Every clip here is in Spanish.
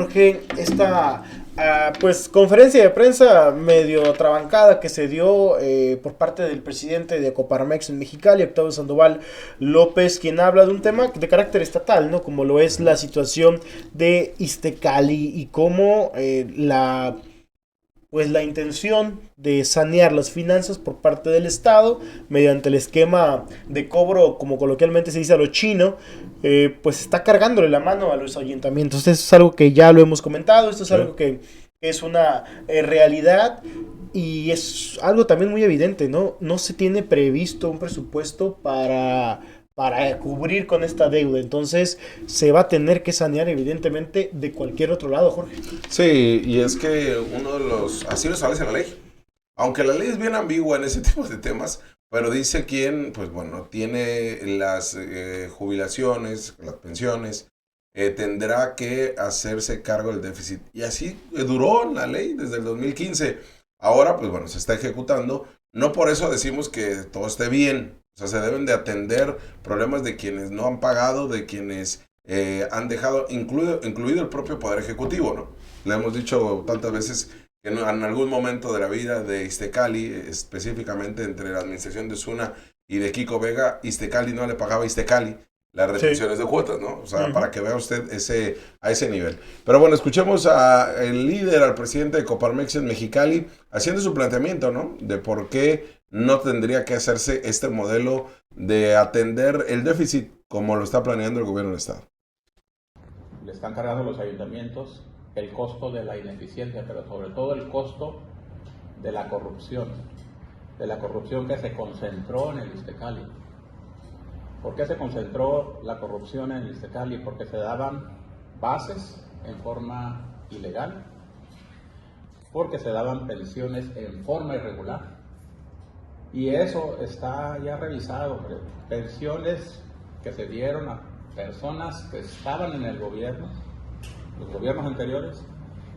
Jorge, esta pues conferencia de prensa medio trabancada que se dio por parte del presidente de Coparmex en Mexicali, Octavio Sandoval López, quien habla de un tema de carácter estatal, ¿no? Como lo es la situación de Iztacali y cómo la intención de sanear las finanzas por parte del Estado mediante el esquema de cobro, como coloquialmente se dice a lo chino, pues está cargándole la mano a los ayuntamientos. Esto es algo que ya lo hemos comentado, esto es algo que es una realidad y es algo también muy evidente, ¿no? No se tiene previsto un presupuesto para cubrir con esta deuda, entonces se va a tener que sanear evidentemente de cualquier otro lado, Jorge. Sí, y es que uno de los, así lo establece la ley. Aunque la ley es bien ambigua en ese tipo de temas, pero dice quién, pues bueno, tiene las jubilaciones, las pensiones, tendrá que hacerse cargo del déficit. Y así duró la ley desde el 2015. Ahora, pues bueno, se está ejecutando. No por eso decimos que todo esté bien. O sea, se deben de atender problemas de quienes no han pagado, de quienes han dejado, incluido el propio Poder Ejecutivo, ¿no? Le hemos dicho tantas veces que en algún momento de la vida de Iztacali, específicamente entre la administración de Osuna y de Kiko Vega, Iztacali no le pagaba a Iztacali las retenciones de cuotas, ¿no? O sea, para que vea usted a ese nivel. Pero bueno, escuchemos al líder, al presidente de Coparmex en Mexicali, haciendo su planteamiento, ¿no? De por qué no tendría que hacerse este modelo de atender el déficit como lo está planeando el gobierno del Estado. Le están cargando los ayuntamientos el costo de la ineficiencia, pero sobre todo el costo de la corrupción que se concentró en el Iztacali. ¿Por qué se concentró la corrupción en el Iztacali? Porque se daban bases en forma ilegal, porque se daban pensiones en forma irregular. Y eso está ya revisado, pensiones que se dieron a personas que estaban en el gobierno, los gobiernos anteriores,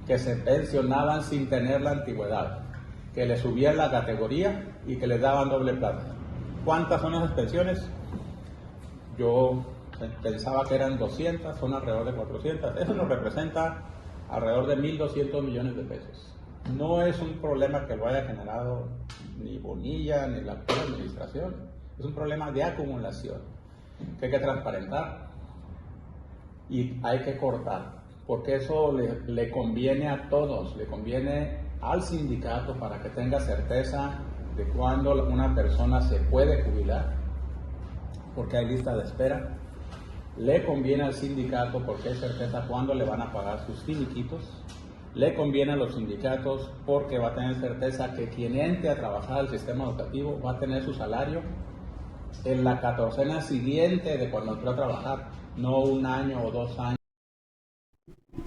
que se pensionaban sin tener la antigüedad, que les subían la categoría y que les daban doble plata. ¿Cuántas son esas pensiones? Yo pensaba que eran 200, son alrededor de 400. Eso nos representa alrededor de 1.200 millones de pesos. No es un problema que lo haya generado ni Bonilla ni la actual administración. Es un problema de acumulación que hay que transparentar y hay que cortar, porque eso le conviene a todos, le conviene al sindicato para que tenga certeza de cuándo una persona se puede jubilar, porque hay lista de espera. Le conviene al sindicato porque hay certeza cuándo le van a pagar sus finiquitos. Le conviene a los sindicatos porque va a tener certeza que quien entre a trabajar al sistema educativo va a tener su salario en la 14ª siguiente de cuando entró a trabajar, no un año o 2 años.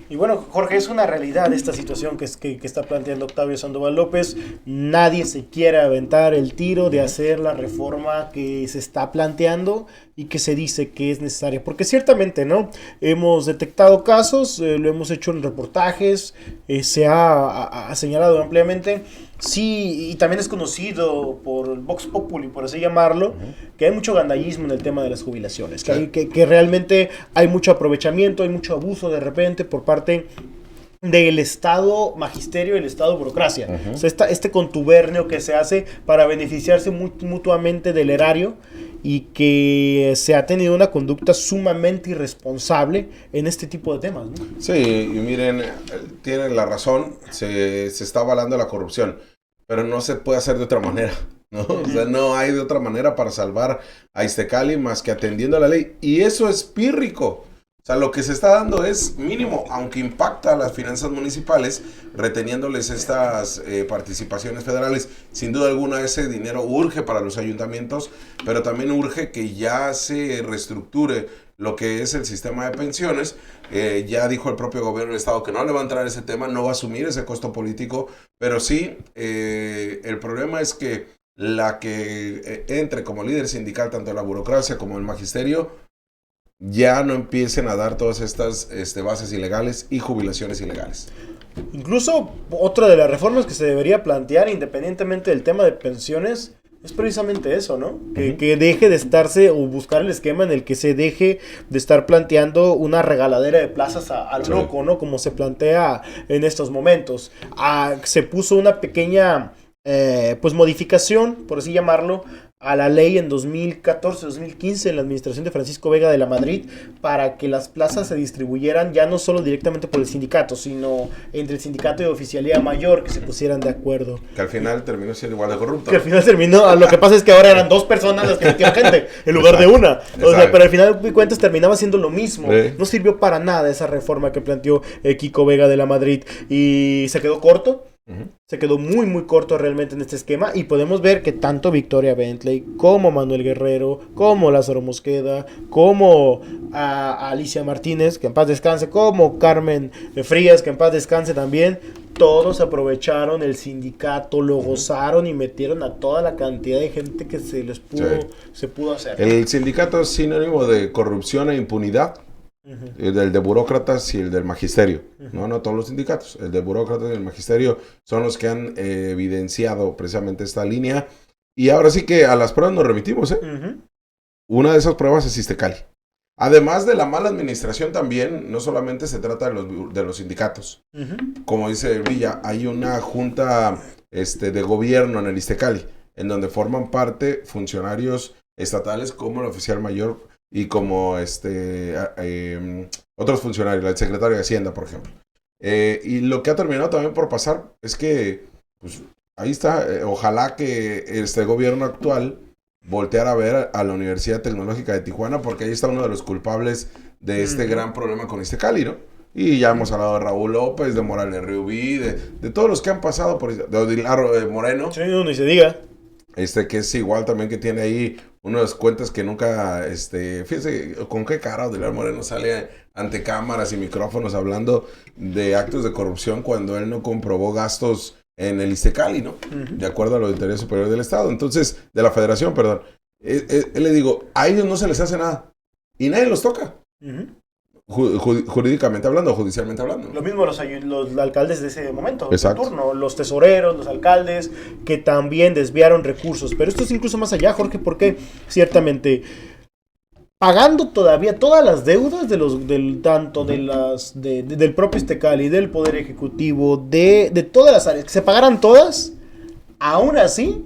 Y bueno, Jorge, es una realidad esta situación que está planteando Octavio Sandoval López. Nadie se quiere aventar el tiro de hacer la reforma que se está planteando y que se dice que es necesaria. Porque ciertamente, ¿no? Hemos detectado casos, lo hemos hecho en reportajes, se ha señalado ampliamente. Sí, y también es conocido por el Vox Populi, por así llamarlo, que hay mucho gandallismo en el tema de las jubilaciones, que realmente hay mucho aprovechamiento, hay mucho abuso de repente por parte del Estado magisterio y el Estado burocracia. O sea, este contubernio que se hace para beneficiarse mutuamente del erario y que se ha tenido una conducta sumamente irresponsable en este tipo de temas, ¿no? Sí, y miren, tienen la razón, se está avalando la corrupción, pero no se puede hacer de otra manera, ¿no? O sea, no hay de otra manera para salvar a Iztacali más que atendiendo a la ley, y eso es pírrico. O sea, lo que se está dando es mínimo, aunque impacta a las finanzas municipales, reteniéndoles estas participaciones federales. Sin duda alguna ese dinero urge para los ayuntamientos, pero también urge que ya se reestructure lo que es el sistema de pensiones. Ya dijo el propio gobierno del Estado que no le va a entrar ese tema, no va a asumir ese costo político, pero sí, el problema es que la que entre como líder sindical, tanto la burocracia como el magisterio, ya no empiecen a dar todas estas bases ilegales y jubilaciones ilegales. Incluso otra de las reformas que se debería plantear, independientemente del tema de pensiones, Es precisamente eso, ¿no? Que deje de estarse o buscar el esquema en el que se deje de estar planteando una regaladera de plazas a lo loco, ¿no? Como se plantea en estos momentos. Se puso una pequeña, pues modificación, por así llamarlo, a la ley en 2014-2015 en la administración de Francisco Vega de la Madrid para que las plazas se distribuyeran ya no solo directamente por el sindicato, sino entre el sindicato y oficialía mayor, que se pusieran de acuerdo. Que al final terminó siendo igual de corrupto. Que al final terminó, lo que pasa es que ahora eran 2 personas las que metían gente en lugar de una. O sea, pero al final de cuentas terminaba siendo lo mismo. No sirvió para nada esa reforma que planteó Kiko Vega de la Madrid y se quedó corto. Se quedó muy muy corto realmente en este esquema y podemos ver que tanto Victoria Bentley como Manuel Guerrero, como Lázaro Mosqueda, como Alicia Martínez, que en paz descanse, como Carmen Frías, que en paz descanse también, todos aprovecharon el sindicato, lo gozaron y metieron a toda la cantidad de gente que se pudo hacer. El sindicato es sinónimo de corrupción e impunidad. El de burócratas y el del magisterio, no todos los sindicatos, el de burócratas y el magisterio son los que han evidenciado precisamente esta línea, y ahora sí que a las pruebas nos remitimos, Una de esas pruebas es Iztecali. Además de la mala administración también, no solamente se trata de los sindicatos, como dice Villa, hay una junta de gobierno en el Iztecali, en donde forman parte funcionarios estatales como el oficial mayor y como otros funcionarios, el secretario de Hacienda, por ejemplo. Y lo que ha terminado también por pasar es que, pues, ahí está, ojalá que este gobierno actual volteara a ver a la Universidad Tecnológica de Tijuana, porque ahí está uno de los culpables de este gran problema con Iztecali, ¿no? Y ya hemos hablado de Raúl López, de Morales Rubí, de todos los que han pasado por... de Odilar Moreno. Sí, ni se diga. Que es igual también, que tiene ahí unas cuentas que nunca, fíjense con qué cara Odilar Moreno sale ante cámaras y micrófonos hablando de actos de corrupción cuando él no comprobó gastos en el Iztecali, ¿no? De acuerdo a la Auditoría Superior del Estado, entonces, de la Federación, perdón. Le digo, a ellos no se les hace nada y nadie los toca. Jurídicamente hablando, judicialmente hablando. Lo mismo los alcaldes de ese momento, de turno, los tesoreros, los alcaldes, que también desviaron recursos. Pero esto es incluso más allá, Jorge, porque ciertamente pagando todavía todas las deudas del propio Iztecali, del Poder Ejecutivo, de todas las áreas, que se pagaran todas, aún así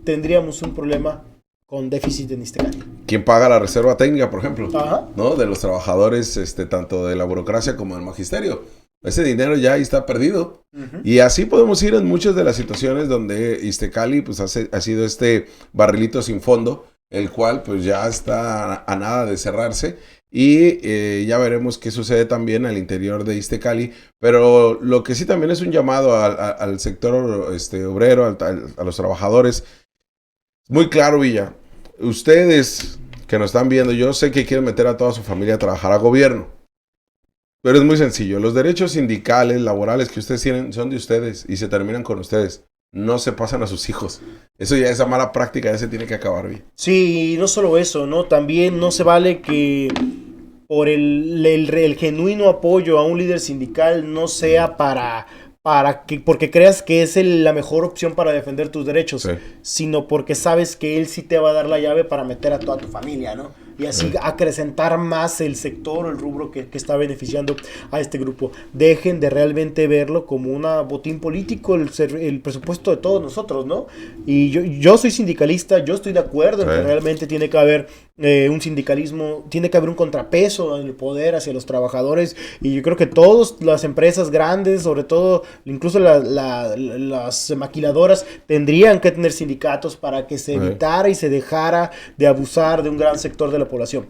tendríamos un problema con déficit en Iztecali. ¿Quién paga la reserva técnica, por ejemplo? Ajá. ¿No? De los trabajadores, tanto de la burocracia como del magisterio. Ese dinero ya ahí está perdido. Y así podemos ir en muchas de las situaciones donde Iztecali pues, ha sido este barrilito sin fondo, el cual pues ya está a nada de cerrarse. Y ya veremos qué sucede también al interior de Iztecali. Pero lo que sí también es un llamado al sector obrero, a los trabajadores. Muy claro, Villa. Ustedes que nos están viendo, yo sé que quieren meter a toda su familia a trabajar a gobierno. Pero es muy sencillo. Los derechos sindicales, laborales que ustedes tienen son de ustedes y se terminan con ustedes. No se pasan a sus hijos. Eso ya, esa mala práctica ya se tiene que acabar, Villa. Sí, y no solo eso, ¿no? También no se vale que por el genuino apoyo a un líder sindical no sea porque creas que es la mejor opción para defender tus derechos, sino porque sabes que él sí te va a dar la llave para meter a toda tu familia, ¿no? Y así acrecentar más el sector o el rubro que está beneficiando a este grupo. Dejen de realmente verlo como un botín político, el presupuesto de todos nosotros, ¿no? Y yo soy sindicalista, yo estoy de acuerdo en que realmente tiene que haber un sindicalismo, tiene que haber un contrapeso en el poder hacia los trabajadores, y yo creo que todas las empresas grandes, sobre todo incluso las maquiladoras, tendrían que tener sindicatos para que se evitara y se dejara de abusar de un gran sector de la población.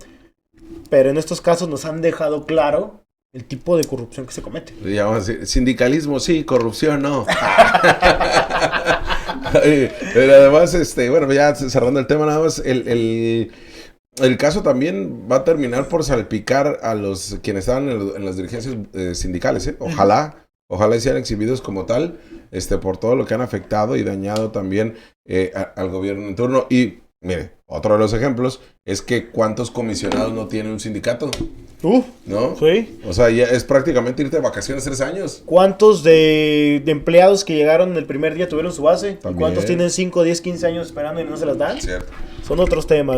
Pero en estos casos nos han dejado claro el tipo de corrupción que se comete. Sindicalismo sí, corrupción no. Pero además, bueno, ya cerrando el tema nada más, el caso también va a terminar por salpicar a quienes estaban en las dirigencias sindicales, Ojalá sean exhibidos como tal, por todo lo que han afectado y dañado también al gobierno en turno. Y Mire, otro de los ejemplos es que ¿cuántos comisionados no tiene un sindicato? ¿No? Sí. O sea, ya es prácticamente irte de vacaciones 3 años. ¿Cuántos de empleados que llegaron el primer día tuvieron su base? ¿Y También. cuántos tienen 5, 10, 15 años esperando y no se las dan? Cierto. Son otros temas.